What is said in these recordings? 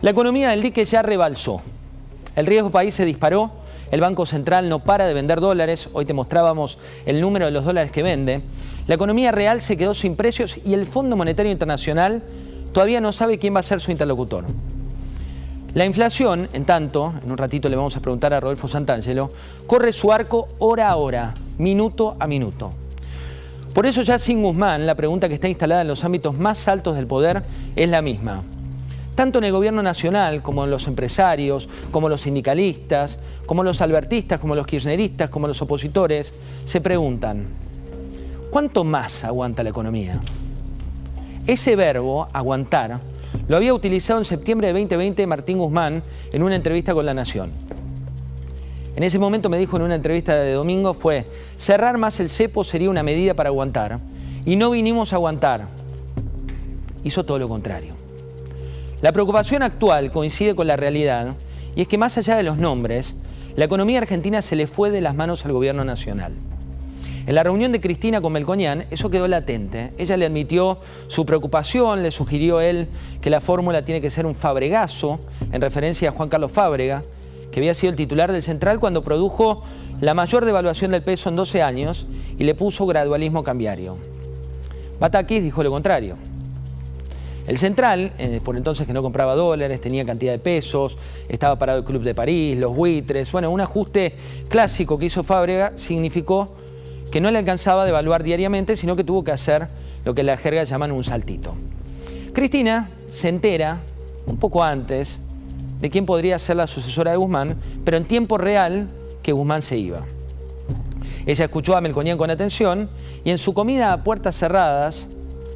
La economía del dique ya rebalsó. El riesgo país se disparó. El Banco Central no para de vender dólares. Hoy te mostrábamos el número de los dólares que vende. La economía real se quedó sin precios y el Fondo Monetario Internacional todavía no sabe quién va a ser su interlocutor. La inflación, en tanto, en un ratito le vamos a preguntar a Rodolfo Santangelo, corre su arco hora a hora, minuto a minuto. Por eso ya sin Guzmán, la pregunta que está instalada en los ámbitos más altos del poder es la misma. Tanto en el gobierno nacional, como en los empresarios, como los sindicalistas, como los albertistas, como los kirchneristas, como los opositores, se preguntan, ¿cuánto más aguanta la economía? Ese verbo, aguantar, lo había utilizado en septiembre de 2020 Martín Guzmán en una entrevista con La Nación. En ese momento me dijo en una entrevista de domingo fue, cerrar más el cepo sería una medida para aguantar. Y no vinimos a aguantar. Hizo todo lo contrario. La preocupación actual coincide con la realidad y es que más allá de los nombres, la economía argentina se le fue de las manos al gobierno nacional. En la reunión de Cristina con Melconian, eso quedó latente. Ella le admitió su preocupación, le sugirió él que la fórmula tiene que ser un fabregazo, en referencia a Juan Carlos Fábrega, que había sido el titular del Central cuando produjo la mayor devaluación del peso en 12 años y le puso gradualismo cambiario. Batakis dijo lo contrario. El Central, por entonces que no compraba dólares, tenía cantidad de pesos, estaba parado el Club de París, los buitres. Bueno, un ajuste clásico que hizo Fábrega significó que no le alcanzaba a devaluar diariamente, sino que tuvo que hacer lo que en la jerga llaman un saltito. Cristina se entera, un poco antes, de quién podría ser la sucesora de Guzmán, pero en tiempo real que Guzmán se iba. Ella escuchó a Melconian con atención y en su comida a puertas cerradas,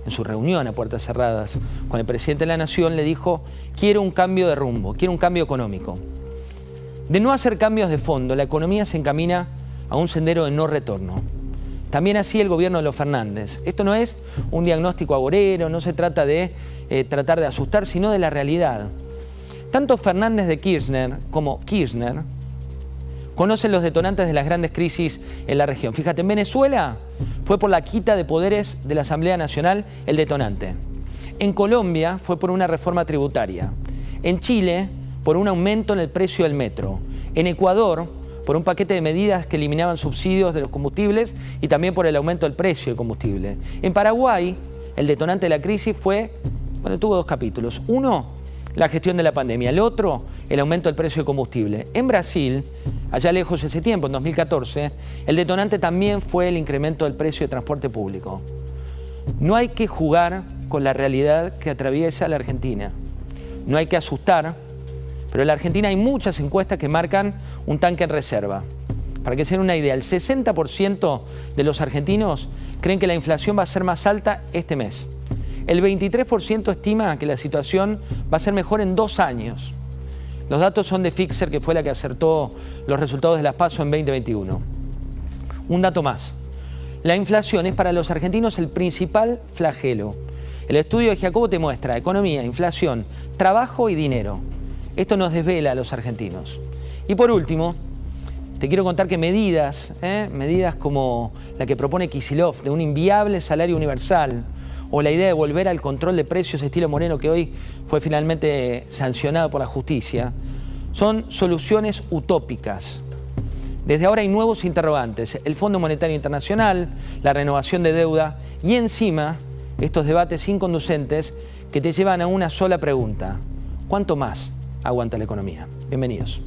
en su reunión a puertas cerradas con el presidente de la Nación, le dijo, quiero un cambio de rumbo, quiero un cambio económico. De no hacer cambios de fondo, la economía se encamina a un sendero de no retorno. También así el gobierno de los Fernández. Esto no es un diagnóstico agorero, no se trata de tratar de asustar, sino de la realidad. Tanto Fernández de Kirchner como Kirchner conocen los detonantes de las grandes crisis en la región. Fíjate, en Venezuela fue por la quita de poderes de la Asamblea Nacional el detonante. En Colombia fue por una reforma tributaria. En Chile por un aumento en el precio del metro. En Ecuador por un paquete de medidas que eliminaban subsidios de los combustibles y también por el aumento del precio del combustible. En Paraguay el detonante de la crisis fue, bueno, tuvo dos capítulos. Uno, la gestión de la pandemia. El otro, el aumento del precio del combustible. En Brasil, allá lejos ese tiempo, en 2014, el detonante también fue el incremento del precio de transporte público. No hay que jugar con la realidad que atraviesa la Argentina. No hay que asustar, pero en la Argentina hay muchas encuestas que marcan un tanque en reserva. Para que se den una idea, el 60% de los argentinos creen que la inflación va a ser más alta este mes. El 23% estima que la situación va a ser mejor en 2 años. Los datos son de Fixer, que fue la que acertó los resultados de las PASO en 2021. Un dato más. La inflación es para los argentinos el principal flagelo. El estudio de Jacobo te muestra economía, inflación, trabajo y dinero. Esto nos desvela a los argentinos. Y por último, te quiero contar que medidas como la que propone Kicillof de un inviable salario universal, o la idea de volver al control de precios estilo Moreno, que hoy fue finalmente sancionado por la justicia, son soluciones utópicas. Desde ahora hay nuevos interrogantes, el Fondo Monetario Internacional, la renovación de deuda y encima estos debates inconducentes que te llevan a una sola pregunta: ¿cuánto más aguanta la economía? Bienvenidos.